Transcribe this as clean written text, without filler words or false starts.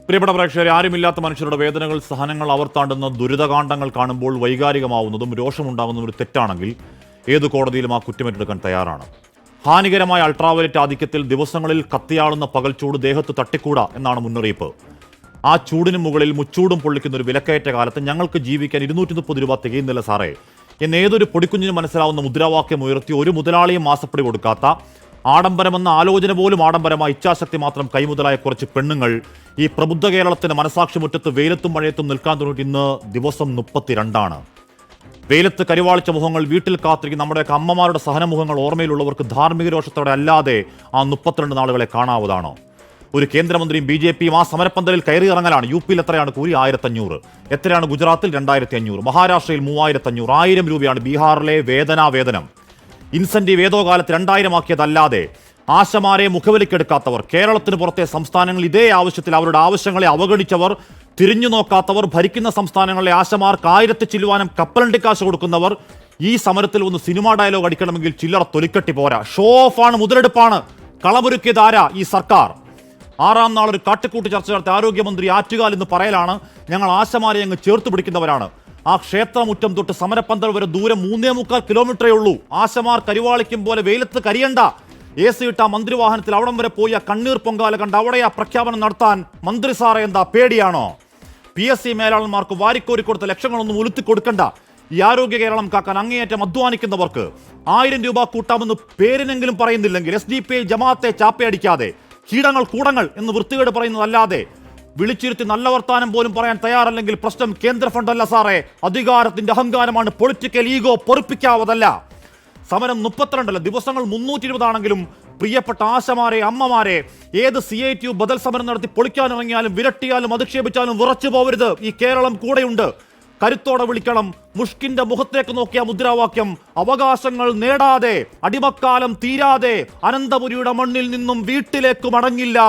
പ്രിയപ്പെട്ട പ്രേക്ഷകരെ, ആരുമില്ലാത്ത മനുഷ്യരുടെ വേദനകൾ, സഹനങ്ങൾ അവർ താണ്ടുന്ന ദുരിതകാണ്ഡങ്ങൾ കാണുമ്പോൾ വൈകാരികമാവുന്നതും രോഷമുണ്ടാകുന്നതും ഒരു തെറ്റാണെങ്കിൽ ഏത് കോടതിയിലും ആ കുറ്റമേറ്റെടുക്കാൻ തയ്യാറാണ്. ഹാനികരമായ അൾട്രാവയലറ്റ് ആധിക്യത്തിൽ ദിവസങ്ങളിൽ കത്തിയാളുന്ന പകൽച്ചൂട് ദേഹത്ത് തട്ടിക്കൂടാ എന്നാണ് മുന്നറിയിപ്പ്. ആ ചൂടിന് മുകളിൽ മുച്ചൂടും പൊള്ളിക്കുന്ന ഒരു വിലക്കയറ്റ കാലത്ത് ഞങ്ങൾക്ക് ജീവിക്കാൻ 230 രൂപ തികയുന്നില്ല സാറേ എന്നേതൊരു പൊടിക്കുഞ്ഞിന് മനസ്സിലാവുന്ന മുദ്രാവാക്യം ഉയർത്തി ഒരു മുതലാളിയും മാസപ്പടി കൊടുക്കാത്ത, ആഡംബരമെന്ന ആലോചന പോലും ആഡംബരമായ ഇച്ഛാശക്തി മാത്രം കൈമുതലായ കുറച്ച് പെണ്ണുങ്ങൾ ഈ പ്രബുദ്ധ കേരളത്തിന്റെ മനസാക്ഷി മുറ്റത്ത് വെയിലത്തും മഴയത്തും നിൽക്കാൻ തുടങ്ങിയിട്ട് ഇന്ന് ദിവസം 32. വെയിലത്ത് കരിവാളിച്ച മുഖങ്ങൾ, വീട്ടിൽ കാത്തിരിക്കും നമ്മുടെയൊക്കെ അമ്മമാരുടെ സഹനമുഖങ്ങൾ ഓർമ്മയിലുള്ളവർക്ക് ധാർമ്മിക രോഷത്തോടെ അല്ലാതെ ആ 32 നാളുകളെ കാണാവുന്നതാണോ? ഒരു കേന്ദ്രമന്ത്രിയും BJPയും ആ സമരപ്പന്തലിൽ കയറി ഇറങ്ങലാണ്. UP-ൽ എത്രയാണ് കൂലി? 1500. എത്രയാണ് ഗുജറാത്തിൽ? 2500. മഹാരാഷ്ട്രയിൽ 3500. 1000 രൂപയാണ് ബീഹാറിലെ വേതനം. ഇൻസെന്റീവ് ഏതോ കാലത്ത് 2000 ആക്കിയതല്ലാതെ ആശമാരെ മുഖവിലക്കെടുക്കാത്തവർ, കേരളത്തിന് പുറത്തെ സംസ്ഥാനങ്ങൾ ഇതേ ആവശ്യത്തിൽ അവരുടെ ആവശ്യങ്ങളെ അവഗണിച്ചവർ, തിരിഞ്ഞു നോക്കാത്തവർ, ഭരിക്കുന്ന സംസ്ഥാനങ്ങളിലെ ആശമാർക്ക് 1000 ചില്ലുവാനും കപ്പലണ്ടി കാശ് കൊടുക്കുന്നവർ, ഈ സമരത്തിൽ ഒന്ന് സിനിമാ ഡയലോഗ് അടിക്കണമെങ്കിൽ ചില്ലറ തൊലിക്കട്ടി പോരാ. ഷോ ഓഫാണ്, മുതലെടുപ്പാണ്. കളമൊരുക്കിയത് ആരാ? ഈ സർക്കാർ. 6-ാം നാൾ ഒരു കാട്ടിക്കൂട്ടി ചർച്ച നടത്തിയ ആരോഗ്യമന്ത്രി ആറ്റുകാൽ എന്ന് പറയലാണ് ഞങ്ങൾ ആശമാരെ അങ്ങ് ചേർത്ത് പിടിക്കുന്നവരാണ്. ആ ക്ഷേത്രമുറ്റം തൊട്ട് സമരപ്പന്തൽ വരെ ദൂരം 3.25 കിലോമീറ്ററേ ഉള്ളൂ. ആശമാർ കരിവാളിക്കും പോലെ വെയിലത്ത് കരിയണ്ട. AC ഇട്ട മന്ത്രിവാഹനത്തിൽ അവിടം വരെ പോയി ആ കണ്ണീർ പൊങ്കാല കണ്ട് അവിടെ ആ പ്രഖ്യാപനം നടത്താൻ മന്ത്രി സാറെ എന്താ പേടിയാണോ? PSC മേലാളന്മാർക്ക് വാരിക്കോരി കൊടുത്ത ലക്ഷങ്ങളൊന്നും ഉലുത്തി കൊടുക്കണ്ട. ഈ ആരോഗ്യ കേരളം കാക്കാൻ അങ്ങേയറ്റം അധ്വാനിക്കുന്നവർക്ക് 1000 രൂപ കൂട്ടാമെന്ന് പേരിനെങ്കിലും പറയുന്നില്ലെങ്കിൽ SDPI ജമാഅത്തെ ചാപ്പയടിക്കാതെ കൂടങ്ങൾ എന്ന് വൃത്തികേട് പറയുന്നതല്ലാതെ വിളിച്ചിരുത്തി നല്ല വർത്താനം പോലും പറയാൻ തയ്യാറല്ലെങ്കിൽ പ്രശ്നം കേന്ദ്ര ഫണ്ടല്ല സാറേ, അധികാരത്തിന്റെ അഹങ്കാരമാണ്. പൊളിറ്റിക്കൽ ഈഗോ പൊറുപ്പിക്കാവതല്ല. സമരം 32 ദിവസങ്ങൾ 320 ആണെങ്കിലും പ്രിയപ്പെട്ട ആശമാരെ, അമ്മമാരെ, ഏത് CITU ബദൽ സമരം നടത്തി പൊളിക്കാനിറങ്ങിയാലും വിരട്ടിയാലും അധിക്ഷേപിച്ചാലും വിറച്ചു പോവരുത്. ഈ കേരളം കൂടെയുണ്ട്. കരുത്തോടെ വിളിക്കണം. മുഷ്കിന്റെ മുഖത്തേക്ക് നോക്കിയ മുദ്രാവാക്യം അവകാശങ്ങൾ നേടാതെ, അടിമക്കാലം തീരാതെ അനന്തപുരിയുടെ മണ്ണിൽ നിന്നും വീട്ടിലേക്ക് മടങ്ങില്ല.